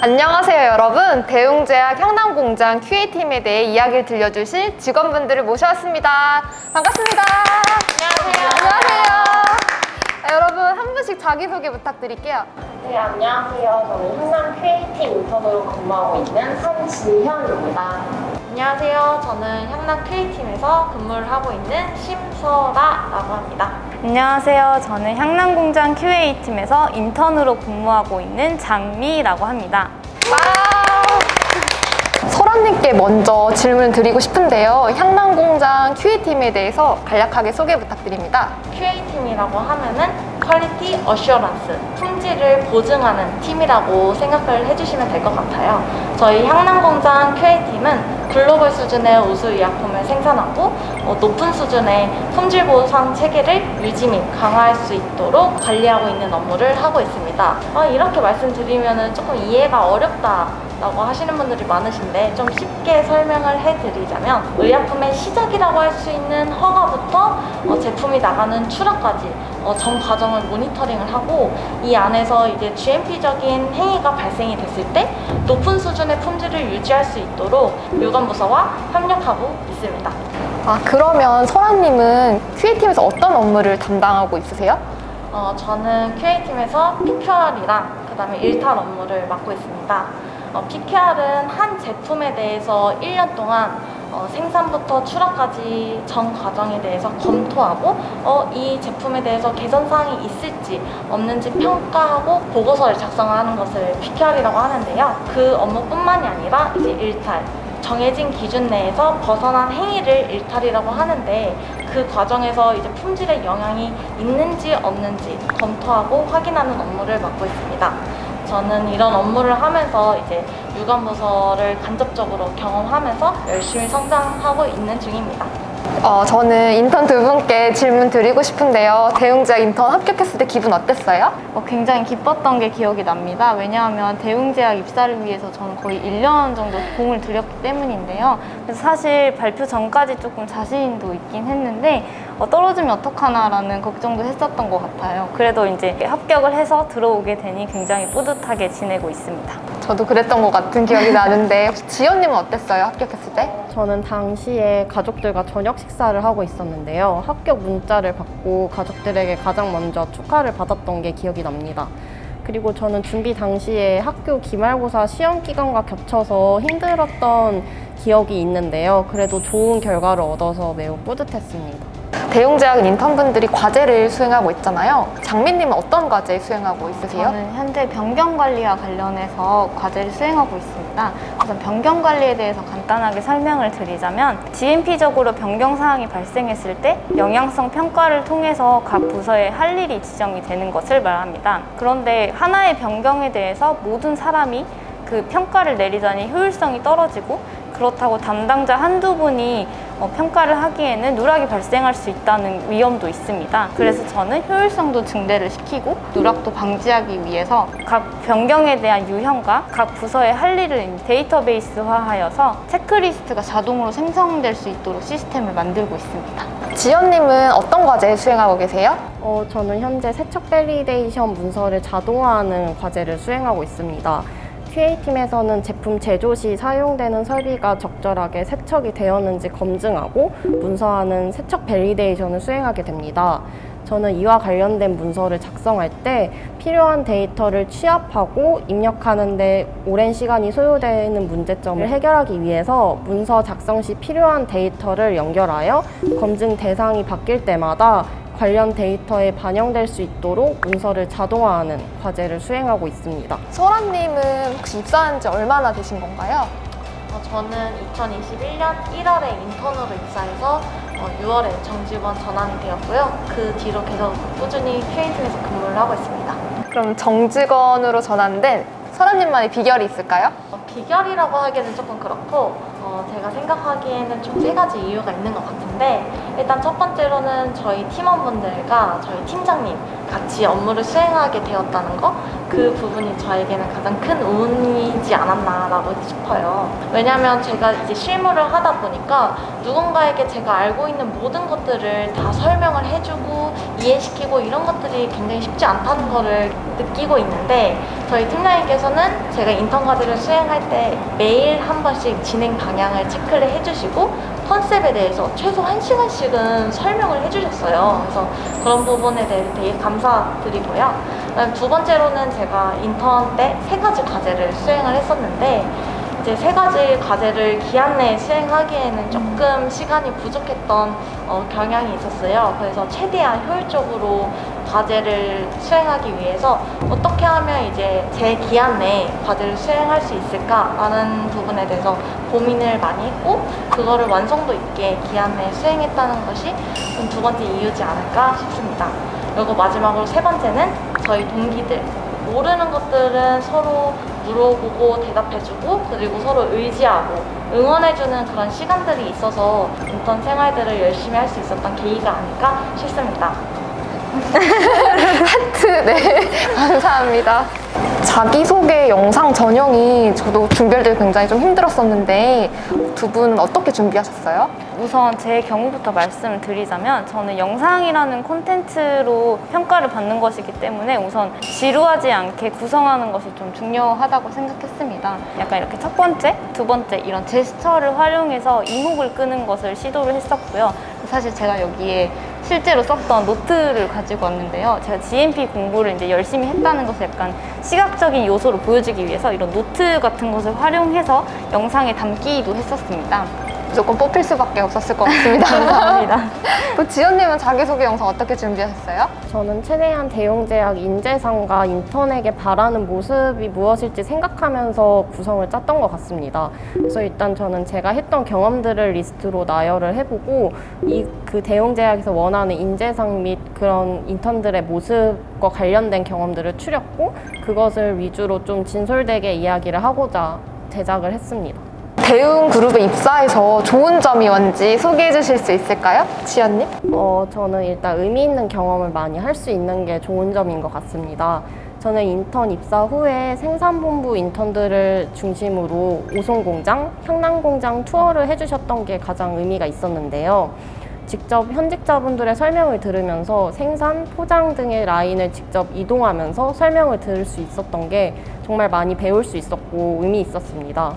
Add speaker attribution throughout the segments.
Speaker 1: 안녕하세요 여러분. 대웅제약 향남공장 QA팀에 대해 이야기를 들려주실 직원분들을 모셔왔습니다. 반갑습니다. 안녕하세요. 여러분 한 분씩 자기소개 부탁드릴게요.
Speaker 2: 네, 안녕하세요. 저는 향남 QA팀 인턴으로 근무하고 있는 한진현입니다.
Speaker 3: 안녕하세요. 저는 향남 QA팀에서 근무를 하고 있는 심설아라고 합니다.
Speaker 4: 안녕하세요. 저는 향남공장 QA팀에서 인턴으로 근무하고 있는 장미라고 합니다.
Speaker 1: 설아님께 먼저 질문 드리고 싶은데요. 향남공장 QA팀에 대해서 간략하게 소개 부탁드립니다.
Speaker 3: QA팀이라고 하면은 퀄리티 어슈어런스, 품질을 보증하는 팀이라고 생각을 해주시면 될 것 같아요. 저희 향남공장 QA팀은 글로벌 수준의 우수 의약품을 생산하고 높은 수준의 품질 보상 체계를 유지 및 강화할 수 있도록 관리하고 있는 업무를 하고 있습니다. 이렇게 말씀드리면 조금 이해가 어렵다라고 하시는 분들이 많으신데 좀 쉽게 설명을 해드리자면 의약품의 시작이라고 할 수 있는 허가부터 제품이 나가는 출하까지 전 과정을 모니터링을 하고 이 안에서 이제 GMP적인 행위가 발생이 됐을 때 높은 수준의 품질을 유지할 수 있도록 유관부서와 협력하고 있습니다.
Speaker 1: 그러면 설아님은 QA팀에서 어떤 업무를 담당하고 있으세요?
Speaker 3: 저는 QA팀에서 PQR이랑 그 다음에 일탈 업무를 맡고 있습니다. PQR은 한 제품에 대해서 1년 동안 생산부터 출하까지 전 과정에 대해서 검토하고 이 제품에 대해서 개선사항이 있을지 없는지 평가하고 보고서를 작성하는 것을 PQR이라고 하는데요. 그 업무뿐만이 아니라 이제 일탈, 정해진 기준 내에서 벗어난 행위를 일탈이라고 하는데 그 과정에서 이제 품질에 영향이 있는지 없는지 검토하고 확인하는 업무를 맡고 있습니다. 저는 이런 업무를 하면서 이제 유관부서를 간접적으로 경험하면서 열심히 성장하고 있는 중입니다.
Speaker 1: 저는 인턴 두 분께 질문 드리고 싶은데요. 대웅제약 인턴 합격했을 때 기분 어땠어요?
Speaker 4: 굉장히 기뻤던 게 기억이 납니다. 왜냐하면 대웅제약 입사를 위해서 저는 거의 1년 정도 공을 들였기 때문인데요. 그래서 사실 발표 전까지 조금 자신도 있긴 했는데 떨어지면 어떡하나라는 걱정도 했었던 것 같아요. 그래도 이제 합격을 해서 들어오게 되니 굉장히 뿌듯하게 지내고 있습니다.
Speaker 1: 저도 그랬던 것 같은 기억이 나는데 혹시 지연님은 어땠어요? 합격했을 때?
Speaker 5: 저는 당시에 가족들과 저녁 식사를 하고 있었는데요. 합격 문자를 받고 가족들에게 가장 먼저 축하를 받았던 게 기억이 납니다. 그리고 저는 준비 당시에 학교 기말고사 시험 기간과 겹쳐서 힘들었던 기억이 있는데요. 그래도 좋은 결과를 얻어서 매우 뿌듯했습니다.
Speaker 1: 대웅제약 인턴분들이 과제를 수행하고 있잖아요. 장미님은 어떤 과제 수행하고 있으세요?
Speaker 4: 저는 현재 변경관리와 관련해서 과제를 수행하고 있습니다. 우선 변경관리에 대해서 간단하게 설명을 드리자면 GMP적으로 변경사항이 발생했을 때 영향성 평가를 통해서 각 부서에 할 일이 지정이 되는 것을 말합니다. 그런데 하나의 변경에 대해서 모든 사람이 그 평가를 내리자니 효율성이 떨어지고 그렇다고 담당자 한두 분이 평가를 하기에는 누락이 발생할 수 있다는 위험도 있습니다. 그래서 저는 효율성도 증대를 시키고 누락도 방지하기 위해서 각 변경에 대한 유형과 각 부서의 할 일을 데이터베이스화하여서 체크리스트가 자동으로 생성될 수 있도록 시스템을 만들고 있습니다.
Speaker 1: 지연님은 어떤 과제 수행하고 계세요?
Speaker 5: 저는 현재 세척 밸리데이션 문서를 자동화하는 과제를 수행하고 있습니다. QA팀에서는 제품 제조 시 사용되는 설비가 적절하게 세척이 되었는지 검증하고 문서화하는 세척 밸리데이션을 수행하게 됩니다. 저는 이와 관련된 문서를 작성할 때 필요한 데이터를 취합하고 입력하는 데 오랜 시간이 소요되는 문제점을 해결하기 위해서 문서 작성 시 필요한 데이터를 연결하여 검증 대상이 바뀔 때마다 관련 데이터에 반영될 수 있도록 문서를 자동화하는 과제를 수행하고 있습니다.
Speaker 1: 설아님은 혹시 입사한 지 얼마나 되신 건가요?
Speaker 3: 저는 2021년 1월에 인턴으로 입사해서 6월에 정직원 전환이 되었고요. 그 뒤로 계속 꾸준히 QA팀에서 근무를 하고 있습니다.
Speaker 1: 그럼 정직원으로 전환된 설아님만의 비결이 있을까요?
Speaker 3: 비결이라고 하기에는 조금 그렇고 제가 생각하기에는 총 3가지 이유가 있는 것 같은데 일단 첫 번째로는 저희 팀원분들과 저희 팀장님 같이 업무를 수행하게 되었다는 거, 그 부분이 저에게는 가장 큰 운이지 않았나라고 싶어요. 왜냐면 제가 이제 실무를 하다 보니까 누군가에게 제가 알고 있는 모든 것들을 다 설명을 해주고 이해시키고 이런 것들이 굉장히 쉽지 않다는 거를 느끼고 있는데, 저희 팀장님께서는 제가 인턴 과제를 수행할 때 매일 한 번씩 진행 방향을 체크를 해주시고 컨셉에 대해서 최소 1시간씩은 설명을 해주셨어요. 그래서 그런 부분에 대해 되게 감사드리고요. 그다음 두 번째로는 제가 인턴 때 3가지 과제를 수행을 했었는데, 이제 3가지 과제를 기한 내에 수행하기에는 조금 시간이 부족했던 경향이 있었어요. 그래서 최대한 효율적으로 과제를 수행하기 위해서 어떻게 하면 이제 제 기한 내에 과제를 수행할 수 있을까라는 부분에 대해서 고민을 많이 했고, 그거를 완성도 있게 기한 내에 수행했다는 것이 좀 두 번째 이유지 않을까 싶습니다. 그리고 마지막으로 세 번째는 저희 동기들, 모르는 것들은 서로 물어보고 대답해주고, 그리고 서로 의지하고 응원해주는 그런 시간들이 있어서 인턴 생활들을 열심히 할 수 있었던 계기가 아닐까 싶습니다.
Speaker 1: 하트, 네. 감사합니다. 자기소개 영상 전형이 저도 준비할 때 굉장히 좀 힘들었었는데, 두 분 어떻게 준비하셨어요?
Speaker 4: 우선 제 경우부터 말씀을 드리자면, 저는 영상이라는 콘텐츠로 평가를 받는 것이기 때문에 우선 지루하지 않게 구성하는 것이 좀 중요하다고 생각했습니다. 약간 이렇게 첫 번째, 두 번째 이런 제스처를 활용해서 이목을 끄는 것을 시도를 했었고요. 사실 제가 여기에 실제로 썼던 노트를 가지고 왔는데요. 제가 GMP 공부를 이제 열심히 했다는 것을 약간 시각적인 요소로 보여주기 위해서 이런 노트 같은 것을 활용해서 영상에 담기도 했었습니다.
Speaker 1: 무조건 뽑힐 수밖에 없었을 것 같습니다.
Speaker 4: 감사합니다.
Speaker 1: 그 지연님은 자기소개 영상 어떻게 준비하셨어요?
Speaker 5: 저는 최대한 대용제약 인재상과 인턴에게 바라는 모습이 무엇일지 생각하면서 구성을 짰던 것 같습니다. 그래서 일단 저는 제가 했던 경험들을 리스트로 나열을 해보고, 그 대용제약에서 원하는 인재상 및 그런 인턴들의 모습과 관련된 경험들을 추렸고, 그것을 위주로 좀 진솔되게 이야기를 하고자 제작을 했습니다.
Speaker 1: 대웅 그룹에 입사해서 좋은 점이 뭔지 소개해 주실 수 있을까요? 지연님?
Speaker 5: 저는 일단 의미 있는 경험을 많이 할 수 있는 게 좋은 점인 것 같습니다. 저는 인턴 입사 후에 생산본부 인턴들을 중심으로 오송공장, 향남공장 투어를 해주셨던 게 가장 의미가 있었는데요. 직접 현직자분들의 설명을 들으면서 생산, 포장 등의 라인을 직접 이동하면서 설명을 들을 수 있었던 게 정말 많이 배울 수 있었고 의미 있었습니다.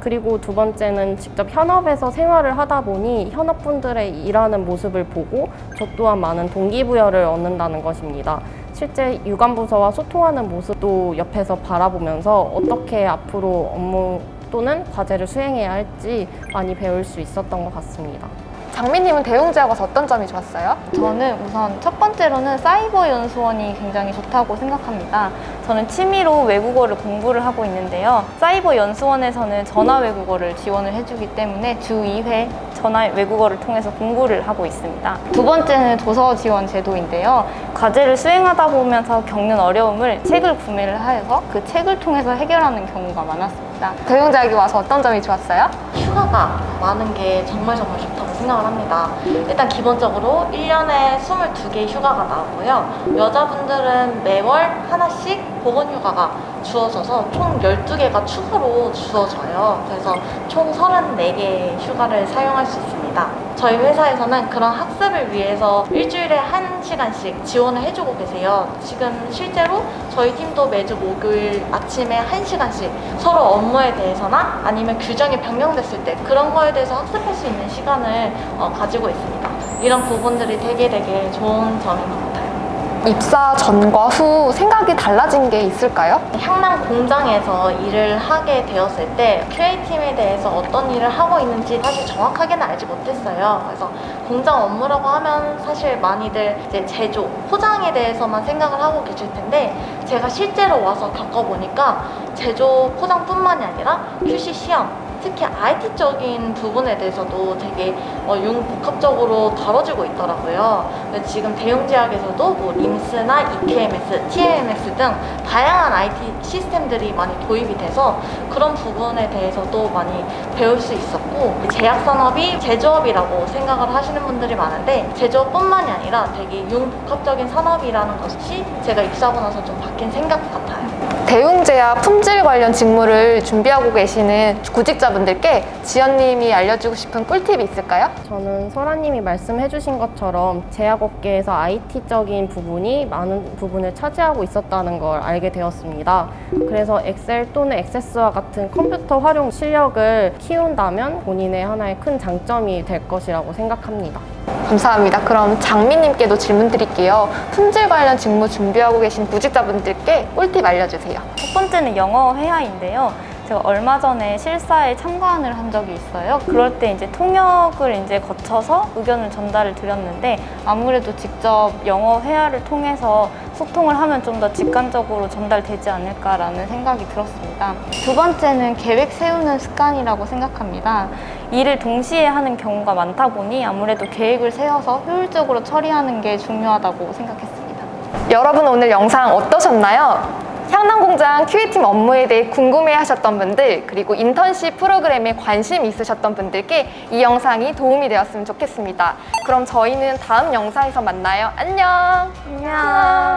Speaker 5: 그리고 두 번째는 직접 현업에서 생활을 하다 보니 현업분들의 일하는 모습을 보고 저 또한 많은 동기부여를 얻는다는 것입니다. 실제 유관부서와 소통하는 모습도 옆에서 바라보면서 어떻게 앞으로 업무 또는 과제를 수행해야 할지 많이 배울 수 있었던 것 같습니다.
Speaker 1: 장미님은 대웅제약 와서 어떤 점이 좋았어요?
Speaker 4: 저는 우선 첫 번째로는 사이버 연수원이 굉장히 좋다고 생각합니다. 저는 취미로 외국어를 공부를 하고 있는데요. 사이버 연수원에서는 전화 외국어를 지원을 해주기 때문에 주 2회 전화 외국어를 통해서 공부를 하고 있습니다. 두 번째는 도서 지원 제도인데요. 과제를 수행하다 보면서 겪는 어려움을 책을 구매를 하여서 그 책을 통해서 해결하는 경우가 많았습니다.
Speaker 1: 대웅제약에 와서 어떤 점이 좋았어요?
Speaker 3: 휴가가 많은 게 정말 좋다고 생각을 합니다. 일단 기본적으로 1년에 22개의 휴가가 나오고요. 여자분들은 매월 하나씩 보건휴가가 주어져서 총 12개가 추가로 주어져요. 그래서 총 34개의 휴가를 사용할 수 있습니다. 저희 회사에서는 그런 학습을 위해서 일주일에 1시간씩 지원을 해주고 계세요. 지금 실제로 저희 팀도 매주 목요일 아침에 1시간씩 서로 업무에 대해서나 아니면 규정이 변경됐을 때 그런 거에 대해서 학습할 수 있는 시간을 가지고 있습니다. 이런 부분들이 되게 좋은 점인 것 같아요.
Speaker 1: 입사 전과 후 생각이 달라진 게 있을까요?
Speaker 3: 향남 공장에서 일을 하게 되었을 때 QA팀에 대해서 어떤 일을 하고 있는지 사실 정확하게는 알지 못했어요. 그래서 공장 업무라고 하면 사실 많이들 이제 제조, 포장에 대해서만 생각을 하고 계실 텐데, 제가 실제로 와서 겪어보니까 제조, 포장뿐만이 아니라 QC 시험, 특히 IT 적인 부분에 대해서도 되게 융복합적으로 다뤄지고 있더라고요. 근데 지금 대웅제약에서도 뭐 림스나 EKMS, TMS 등 다양한 IT 시스템들이 많이 도입이 돼서 그런 부분에 대해서도 많이 배울 수 있었고, 제약산업이 제조업이라고 생각을 하시는 분들이 많은데 제조업뿐만이 아니라 되게 융복합적인 산업이라는 것이 제가 입사하고 나서 좀 바뀐 생각 같아요.
Speaker 1: 대웅제약 품질 관련 직무를 준비하고 계시는 구직자분들께 지연님이 알려주고 싶은 꿀팁이 있을까요?
Speaker 5: 저는 설아님이 말씀해주신 것처럼 제약업계에서 IT적인 부분이 많은 부분을 차지하고 있었다는 걸 알게 되었습니다. 그래서 엑셀 또는 액세스와 같은 컴퓨터 활용 실력을 키운다면 본인의 하나의 큰 장점이 될 것이라고 생각합니다.
Speaker 1: 감사합니다. 그럼 장미님께도 질문 드릴게요. 품질 관련 직무 준비하고 계신 구직자분들께 꿀팁 알려주세요.
Speaker 4: 첫 번째는 영어 회화인데요. 제가 얼마 전에 실사에 참관을 한 적이 있어요. 그럴 때 이제 통역을 이제 거쳐서 의견을 전달을 드렸는데 아무래도 직접 영어 회화를 통해서 소통을 하면 좀 더 직관적으로 전달되지 않을까라는 생각이 들었습니다. 두 번째는 계획 세우는 습관이라고 생각합니다. 일을 동시에 하는 경우가 많다 보니 아무래도 계획을 세워서 효율적으로 처리하는 게 중요하다고 생각했습니다.
Speaker 1: 여러분 오늘 영상 어떠셨나요? 향남공장 QA팀 업무에 대해 궁금해하셨던 분들, 그리고 인턴십 프로그램에 관심 있으셨던 분들께 이 영상이 도움이 되었으면 좋겠습니다. 그럼 저희는 다음 영상에서 만나요. 안녕!
Speaker 4: 안녕.